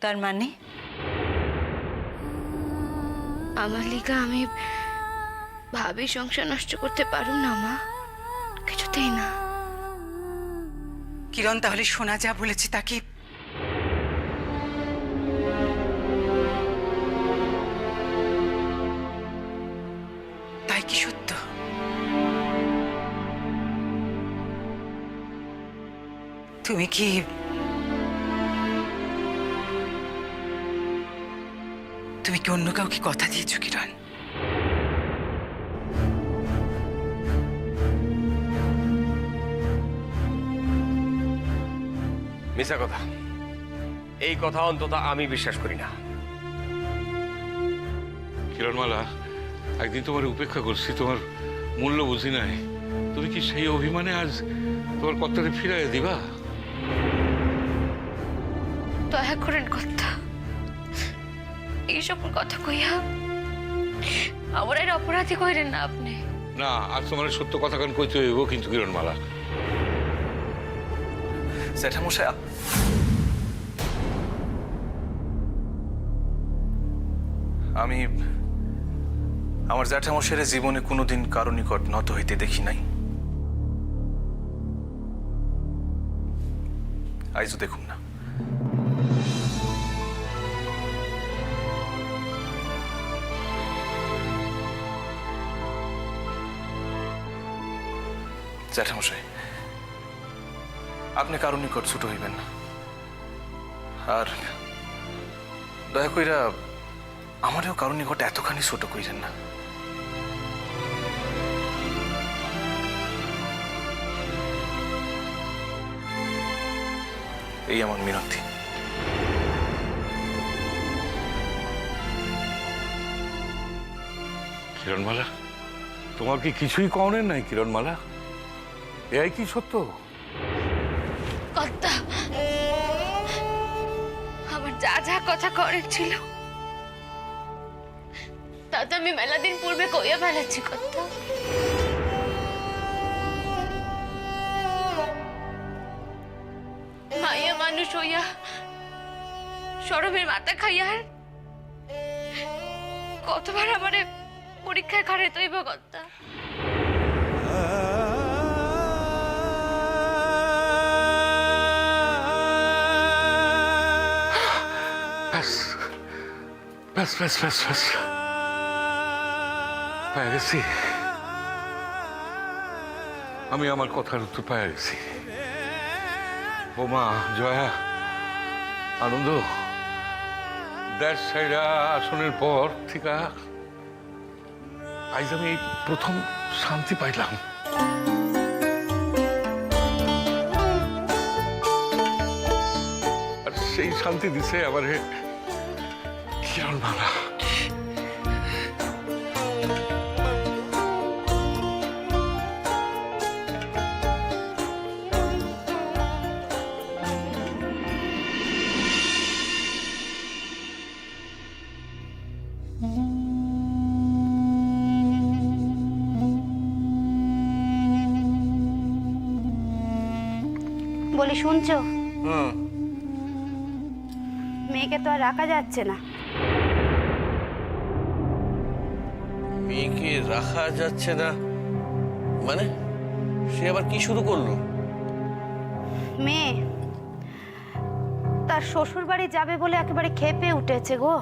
তার মানে? আমার লিগা আমি ভাবি সংসার নষ্ট করতে পারুম না মা, কিছুতেই না। কিরণ, তাহলে শোনা যা বলেছে তাকে তাই কি সত্য? তুমি কি অন্য কাউকে কথা দিয়েছো কিরণ? মিছা কথা, এই কথা অন্তত আমি বিশ্বাস করি না। কিরণমালা, একদিন তোমার উপেক্ষা করছি, তোমার মূল্য বুঝি নাই। তুমি কি সেই অভিমানে আজ তোমার কর্তারে ফিরাইয়া দিবা? দয়া করেন কথা, এইসব কথা কইয়া আমার আর অপরাধী কইরেন না আপনি। না, আজ তোমার সত্য কথা কান কইতে হইব কিন্তু কিরণমালা। জ্যাঠামশাই, আমি আমার জ্যাঠামশাইয়ের জীবনে কোনোদিন কারো নিকট নত হইতে দেখি নাই। আইজও দেখুন না। জ্যাঠামশাই, আপনি কারো নিকট ছোট হইবেন না, আর দয়া কইরা আমারও কারো নিকট এতখানি ছোট কইরেন না। এই আমার মিনতি। কিরণমালা, তোমার কি কিছুই কওনের নাই কিরণমালা? এই কি সত্য? কথা আমার যা যা কথা করেন ছিল তা তো আমি মেলা দিন পূর্বে কইয়া ফেলেছি। কথা মাইয়া মানুষ হইয়া সরমের মাথা খাইয়ার কতবার আমারে পরীক্ষায় খারে তৈব কথা। ব্যাস ব্যাস ব্যাস ব্যাস, পেয়ে গেছি। আমি আমার কথার উত্তর পেয়ে গেছি। বোমা, জয়া, আনন্দ, দেশ সাইরা আসনের পর থেকে আজ আমি এই প্রথম শান্তি পাইলাম। আর সেই শান্তি দিছে আমারে কিরণমালা। বলি, শুনছো? মেয়েকে তো আর রাখা যাচ্ছে না। মেয়েকে রাখা যাচ্ছে না মানে? সে আবার কি শুরু করলো? মেয়ে তার শ্বশুর বাড়ি যাবে বলে একেবারে ক্ষেপে উঠেছে গো।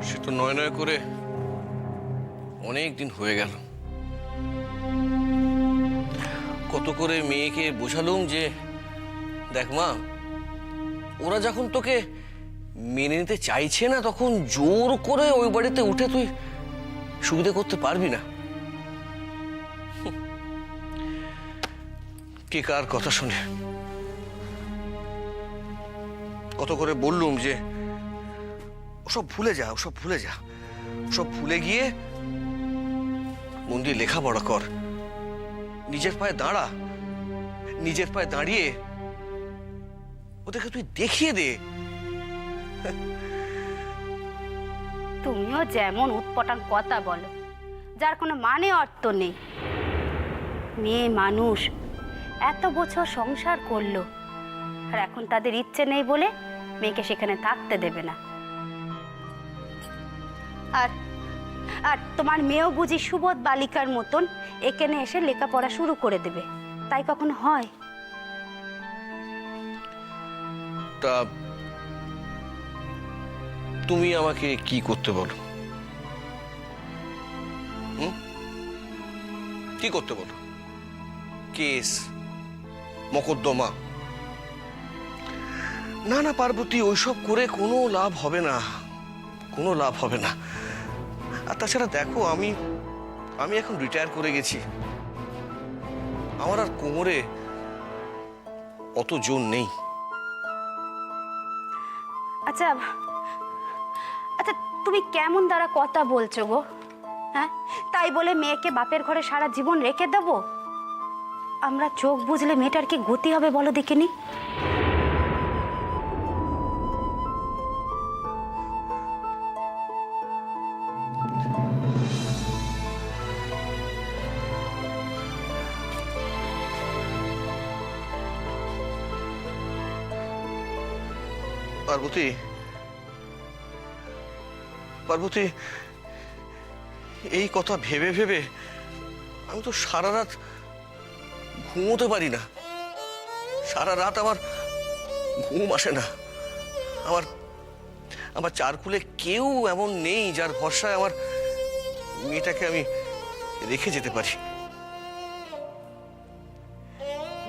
সে তো নয় নয় করে অনেক দিন হয়ে গেল। কত করে মেয়েকে বোঝালুম যে দেখ মা, ওরা যখন তোকে মেনে নিতে চাইছে না তখন জোর করে ওই বাড়িতে উঠে তুই সুবিধা করতে পারবি না। কে কার কথা শুনে? কত করে বললুম যে ওসব ভুলে যা, ওসব ভুলে যা, ওসব ভুলে গিয়ে মন দিয়ে লেখাপড়া কর, নিজের পায়ে দাঁড়া, নিজের পায়ে দাঁড়িয়ে ওদেরকে তুই দেখিয়ে দে। তুমিও যেমন উৎপটাং কথা বলো, যার কোনো মানে অর্থ নেই। মেয়ে মানুষ, এত বছর সংসার করলো, আর এখন তাদের ইচ্ছে নেই বলে মেয়েকে সেখানে থাকতে দেবে না। আর আর তোমার মেয়েও বুঝি সুবোধ বালিকার মতন এখানে এসে লেখাপড়া শুরু করে দেবে, তাই কখনো হয়? তা তুমি আমাকে কি করতে বলো? কি করতে বলো? কেস, মকদ্দমা? না না পার্বতী, ওইসব করে কোনো লাভ হবে না, কোনো লাভ হবে না। আর তাছাড়া দেখো, আমি এখন রিটায়ার করে গেছি, আমার আর কোমরে অত জোর নেই। আচ্ছা আচ্ছা, তুমি কেমন দ্বারা কথা বলছো গো? হ্যাঁ, তাই বলে মেয়েকে বাপের ঘরে সারা জীবন রেখে দেবো? আমরা চোখ বুঝলে মেয়েটার কি গতি হবে বলো দেখিনি? পার্বতী, পার্বতী, এই কথা ভেবে ভেবে আমি তো সারা রাত ঘুমোতে পারি না। সারা রাত আমার ঘুম আসে না। আমার আমার চারকুলে কেউ এমন নেই যার ভরসায় আমার মেয়েটাকে আমি রেখে যেতে পারি।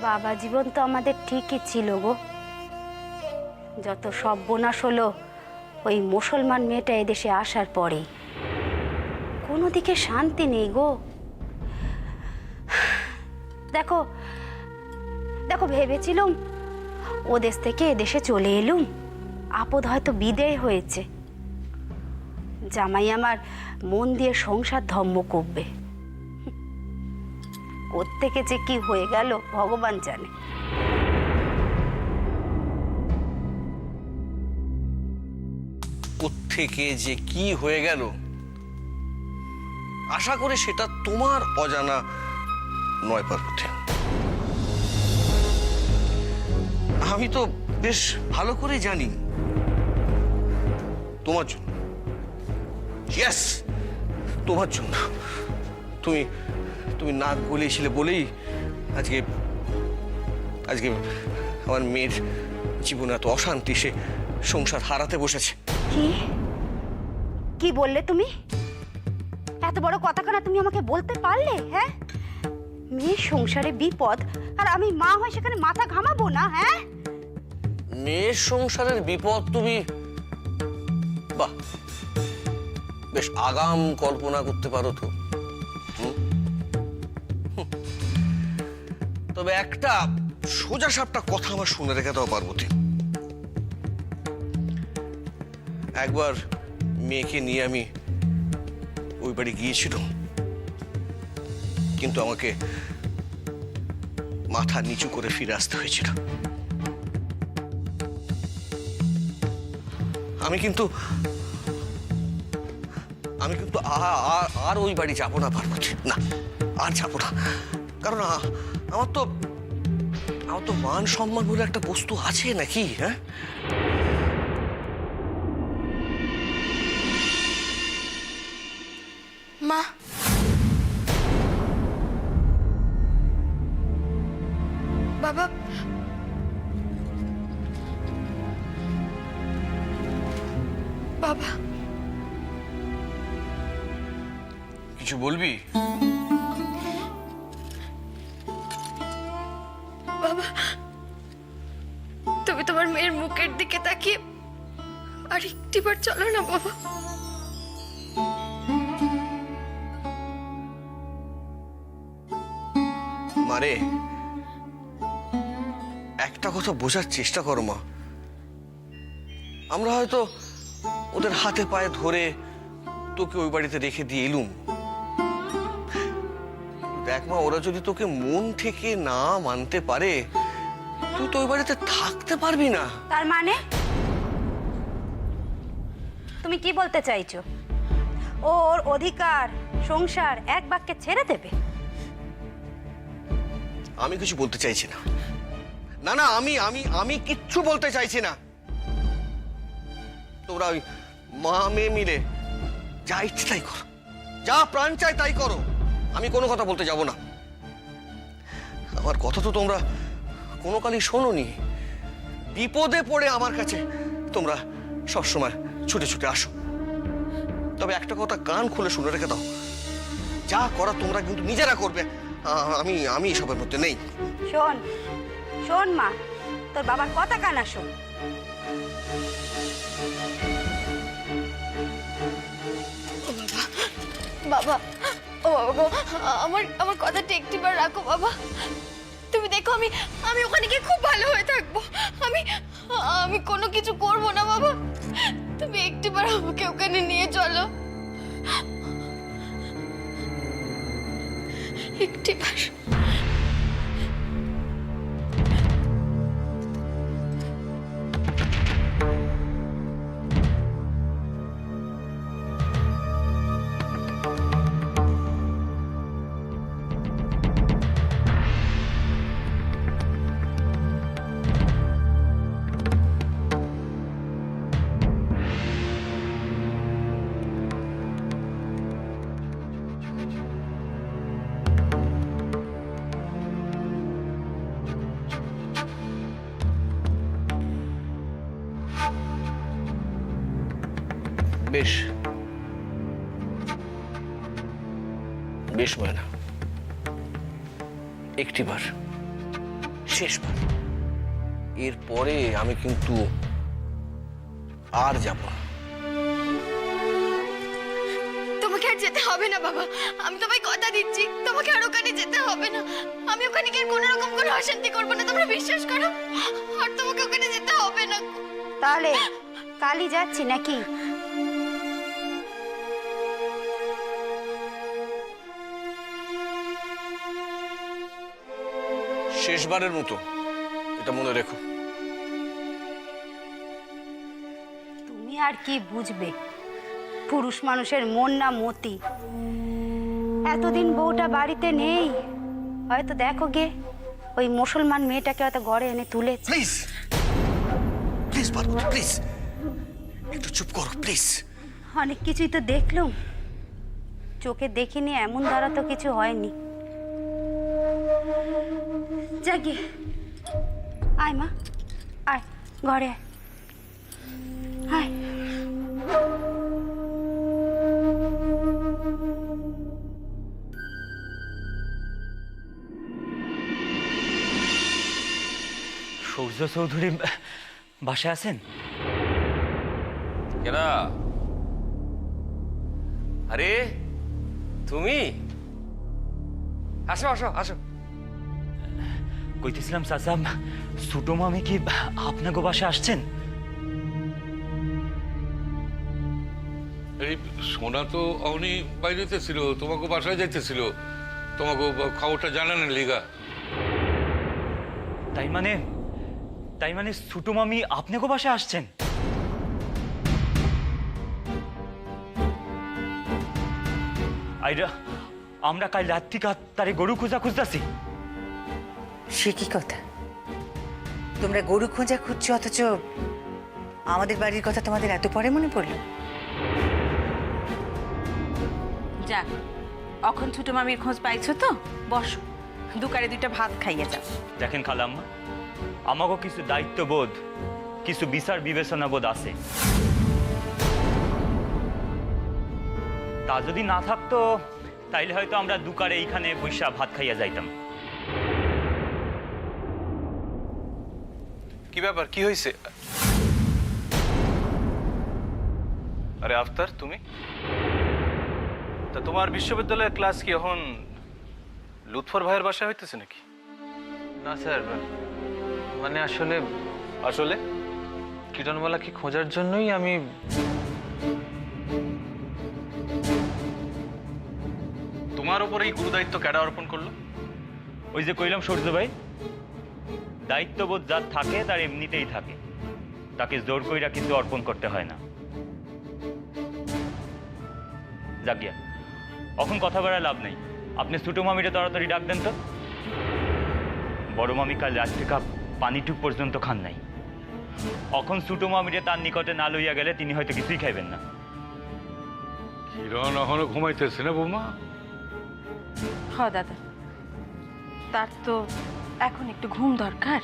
বাবা জীবন তো আমাদের ঠিকই ছিল গো, যত সর্বনাশ হলো ওই মুসলমান মেয়েটা এদেশে আসার পরেই। কোনো দিকে শান্তি নেই গো। দেখো দেখো, ভেবেছিলুম ও দেশ থেকে এদেশে চলে এলুম, আপদ হয়তো বিদেয় হয়েছে, জামাই আমার মন দিয়ে সংসার ধর্ম করবে। কোত্থেকে যে কি হয়ে গেল ভগবান জানে। কোত্থেকে যে কি হয়ে গেল, আশা করি সেটা তোমার অজানা নয় পার্বতী। আমি তো বেশ ভালো করে জানি তোমার জন্য, ইয়েস তোমার জন্য। তুমি তুমি নাক গলিয়েছিলে বলেই আজকে আজকে আমার মেয়ের জীবনে এত অশান্তি, সে সংসার হারাতে বসেছে। কি কি বললে তুমি? এত বড় কথাখানা তুমি আমাকে বলতে পারলে? হ্যাঁ, মেয়ের সংসারে বিপদ আর আমি মা হয়ে সেখানে মাথা ঘামাবো না? হ্যাঁ, মেয়ের সংসারের বিপদ তুমি বাহ, বেশ আগাম কল্পনা করতে পারো তো। তবে একটা সোজা সাপটা কথা আমার শুনে রেখে দাও পার্বতী, একবার মেয়েকে নিয়ে আমি ওই বাড়ি গিয়েছিলাম, কিন্তু আমাকে মাথা নিচু করে ফিরে আসতে হয়েছিল। আমি কিন্তু আর ওই বাড়ি যাবো না পার্বতী, না আর যাবো না। কারণ আমার তো মান সম্মান বলে একটা বস্তু আছে নাকি? হ্যাঁ, মা, বাবা, বাবা, কিছু বলবি? বাবা, তুমি তোমার মেয়ের মুখের দিকে তাকিয়ে আর একটিবার চলো না বাবা। মারে, একটা কথা বোঝার চেষ্টা করো মা। আমরা হয়তো ওদের হাতে পায়ে ধরে তোকে ওই বাড়িতে রেখে দিয়ে এলুম, দেখ মা, ওরা যদি তোকে মন থেকে না মানতে পারে, তুই তো ওই বাড়িতে থাকতে পারবি না। তার মানে তুমি কি বলতে চাইছো? ওর অধিকার সংসার এক বাক্যে ছেড়ে দেবে? আমি কিছু বলতে চাইছি না। না না, আমি আমি আমি কিচ্ছু বলতে চাইছি না। তোমরা ওই মা মেয়ে মিলে যা ইচ্ছে তাই করো, যা প্রাণ চায় তাই করো, আমি কোনো কথা বলতে যাব না। আমার কথা তো তোমরা কোনো কালই শোনোনি। বিপদে পড়ে আমার কাছে তোমরা সবসময় ছুটে ছুটে আসো। তবে একটা কথা কান খুলে শুনে রেখে দাও, যা করা তোমরা কিন্তু নিজেরা করবে, আমি আমি এসবের মধ্যে নেই। শোন শোন মা, তোর বাবার কথা কানা শোন। বাবা, ও বাবা গো, আমার আমার কথাটা একটিবার রাখো বাবা। তুমি দেখো, আমি আমি ওখানে গিয়ে খুব ভালো হয়ে থাকবো। আমি আমি কোনো কিছু করব না বাবা। তুমি একটিবার আমাকে ওখানে নিয়ে চলো, একটিবার। বেশ বেশ ময়না, একটিবার, শেষবার, এরপরে আমি কিন্তু আর যাব না। তোমাকে আর যেতে হবে না বাবা, আমি তোমায় কথা দিচ্ছি, তোমাকে আর ওখানে যেতে হবে না। আমি ওখানে গিয়ে কোনো রকম কোনো অশান্তি করবো না, তোমরা বিশ্বাস করো। আর তোমাকে ওখানে যেতে হবে না। তাহলে কালই যাচ্ছি নাকি? শেষবারের মতো এটা মনে রেখো। তুমি আর কি বুঝবে পুরুষ মানুষের মন না মতি। এতদিন বউটা বাড়িতে নেই, হয়তো দেখো গে ওই মুসলমান মেয়েটাকে হয়তো ঘরে এনে তুলেছে। প্লিজ প্লিজ পার্বতী, প্লিজ একটু চুপ করো প্লিজ। অনেক কিছুই তো দেখলুম, চোখে দেখিনি এমন দ্বারা তো কিছু হয়নি। জাগিয়ে আয় মা, আয় ঘরে আয়। সূর্য চৌধুরী বাসায় আছেন? কেনা? আরে তুমি আসো আসো আসো। কইতেছিলাম চাচা, ছোটো মামি কি আপনাকে বাসায় আসছেন? এই সোনা তো অনি বাইরেতে ছিল, তোমাকে বাসায় যাইতেছিল, তোমাকে খবরটা জানানোর লিগা। তাই মানে ছোটো মামি আপনাকে বাসায় আসছেন? আইরা আমরা কাল রাত থেকে তারে গরু খুঁজতেছি। সে কি কথা? তোমরা গরু খোঁজা খুঁজছো, অথচ আমাদের বাড়ির কথা তোমাদের এত পরে মনে পড়লো? যাক, অখন ছোট মামির খোঁজ পাইছো তো? বসো, দুকারে দুইটা ভাত খাইয়ে যাও। দেখেন খালাম্মা, আমাকেও কিছু দায়িত্ববোধ, কিছু বিচার বিবেচনা বোধ আছে। তা যদি না থাকতো তাইলে হয়তো আমরা দুকারে এইখানে বৈশা ভাত খাইয়া যাইতাম। কি ব্যাপার, কি হয়েছে? আরে আফতার, তুমি? তা তোমার বিশ্ববিদ্যালয়ের ক্লাস কি এখন লুৎফর ভাইয়ের বাসায় হইতেছে নাকি? না স্যার, মানে আসলে আসলে কিরণমালাকে খোঁজার জন্যই আমি। তোমার উপর এই গুরু দায়িত্ব কেডা অর্পণ করলো? ওই যে কইলাম সূর্য ভাই, দায়িত্ববোধ যার থাকে তার এমনিতেই থাকে, তাকে জোর কইরা কিন্তু অর্পণ করতে হয় না। জাগিয়া এখন কথা বাড়ায় লাভ নেই, আপনি ছোটো মামিটা তাড়াতাড়ি ডাক দেন তো। বড় মামি কাল রাত থেকে পানিটুক পর্যন্ত খান নাই। এখন ছোট মামিরে তার নিকটে না লইয়া গেলে তিনি হয়তো কিছুই খাইবেন না। কিরণ এখনো ঘুমাইতেছে না বৌমা? হ দাদা, তার তো এখন একটু ঘুম দরকার,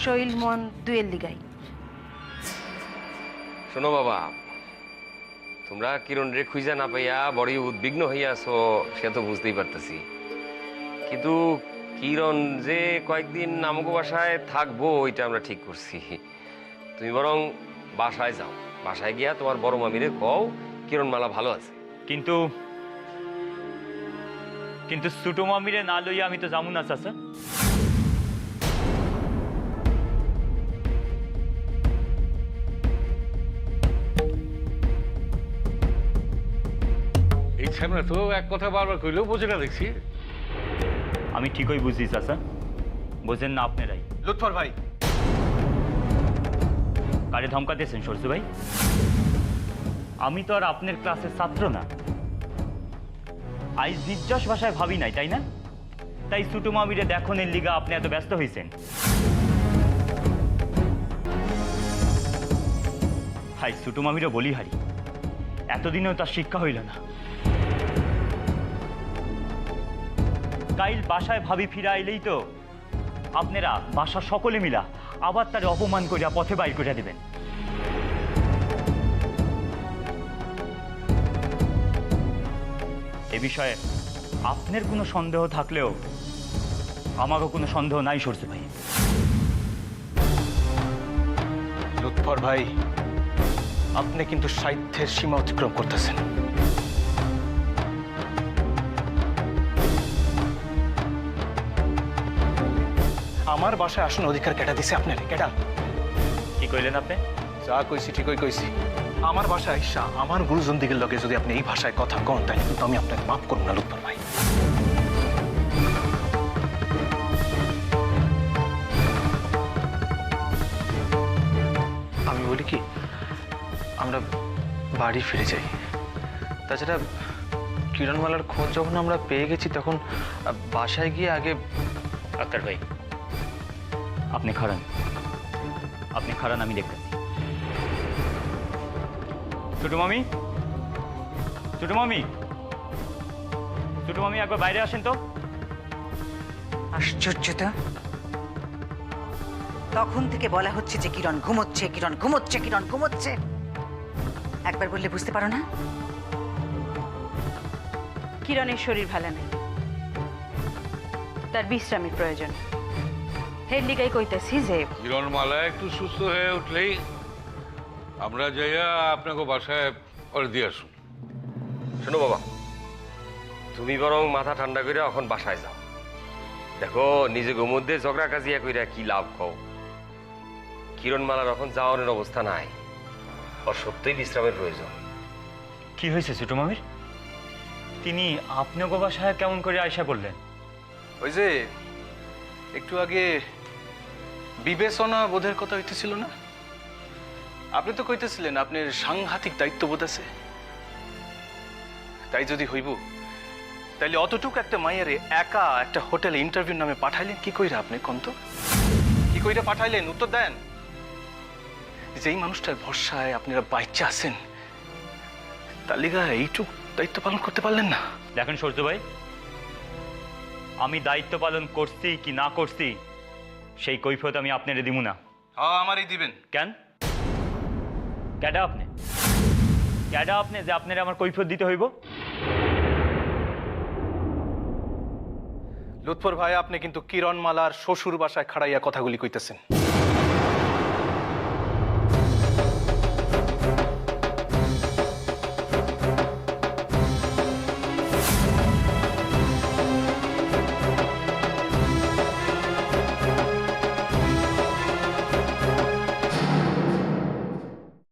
শরীর মন দুয়ের লিগাই। শোনো বাবা, তোমরা কিরণ রে খুঁজা না পাইয়া বড়ই উদ্বিগ্ন হইয়া আছো, সে তো বুঝতেই পারতেছি। কিন্তু কিরণ যে কয়েকদিন আমাকে বাসায় থাকবো ওইটা আমরা ঠিক করছি। তুমি বরং বাসায় যাও, বাসায় গিয়া তোমার বড় মামিরে কও কিরণমালা ভালো আছে। কিন্তু কিন্তু ছোট মামিরে না লইয়া আমি তো যামু না চাচা। এই সামনে তো এক কথা বারবার কইলেও বোঝে না দেখছি। আমি ঠিকই বুঝি চাচা, বোঝেন না আপনারাই। লুৎফর ভাই, কারে ধমকাতেছেন সরজু ভাই? আমি তো আর আপনার ক্লাসের ছাত্র না। আজ নির্যশ ভাষায় ভাবি নাই, তাই না? তাই ছোট মামিরে দেখনের লিগা আপনি এত ব্যস্ত হয়েছেন। হাই ছোট মামিরে বলি হারি, এতদিনেও তার শিক্ষা হইল না। কাইল বাসায় ভাবি ফিরা আইলেই তো আপনারা বাসা সকলে মিলা আবার তার অপমান করিয়া পথে বাইর করিয়া দিবেন। এ বিষয়ে আপনার কোনো সন্দেহ থাকলেও আমারও কোনো সন্দেহ নাই সরজু ভাই। লুৎফর ভাই, আপনি কিন্তু সাহিত্যের সীমা অতিক্রম করতেছেন। আমার বাসায় আসন অধিকার কেটা দিছে আপনার? কেটা? কি কইলেন আপনি? যা কইছি ঠিকই কইছি। আমার বাসায় আইসা আমার গুরুজন দিকের লগে যদি আপনি এই ভাষায় কথা কন, তাহলে কিন্তু আমি আপনাকে মাফ করব না লুৎফর ভাই। আমি বলি কি, আমরা বাড়ি ফিরে যাই। তাছাড়া কিরণমালার খোঁজ যখন আমরা পেয়ে গেছি, তখন বাসায় গিয়ে আগে। আক্তার ভাই, আপনি খারান, আপনি খারান, আমি দেখতেছি। ছোট মামি, ছোট মামি, ছোট মামি, একবার বাইরে আসেন তো। আশ্চর্য তো, তখন থেকে বলা হচ্ছে যে কিরণ ঘুমোচ্ছে, কিরণ ঘুমোচ্ছে, কিরণ ঘুমোচ্ছে। একবার বললে বুঝতে পারো না? কিরণের শরীর ভালো নেই, তার বিশ্রামের প্রয়োজন। হের লিগাই কইতেছি যে কিরণমালা একটু সুস্থ হয়ে উঠলেই আমরা যাইয়া আপনাকে বাসায় পরে দিয়ে আসুন। শোনো বাবা, তুমি বরং মাথা ঠান্ডা করে এখন বাসায় যাও। দেখো নিজেকে মধ্যে ঝগড়া কাজিয়া কইরা কি লাভ কও? কিরণমালার এখন যাওয়ানোর অবস্থা নাই, ওর সত্যিই বিশ্রামের প্রয়োজন। কি হয়েছে ছোট মামির? তিনি আপনাকে বাসায় কেমন করে আয়সা করলেন? ওই যে একটু আগে বিবেচনা বোধের কথা হইতেছিল না? আপনি তো কইতেছিলেন আপনার সাংঘাতিক দায়িত্ববোধ আছে। তাই যদি হইব, তাইলে অতটুকু একটা মাইয়ারে একা একটা হোটেলে ইন্টারভিউ নামে পাঠাইলেন কি কইরা? আপনি কোন তো কি কইরা পাঠাইলেন? উত্তর দেন। যেই মানুষটার ভরসায় আপনারা বাচ্চা আছেন, তার লিগা এইটুক দায়িত্ব পালন করতে পারলেন না? দেখেন সরজু ভাই, আমি দায়িত্ব পালন করছি কি না করছি সেই কৈফিয়ত আমি আপনারে দিব না। হ্যাঁ, আমারই দিবেন। কেন? ক্যাডা আপনি? ক্যাডা আপনি যে আপনারে আমার কৈফিয়ত দিতে হইব? লুৎফর ভাই, আপনি কিন্তু কিরণমালার শ্বশুর বাসায় খাড়াইয়া কথাগুলি কইতেছেন।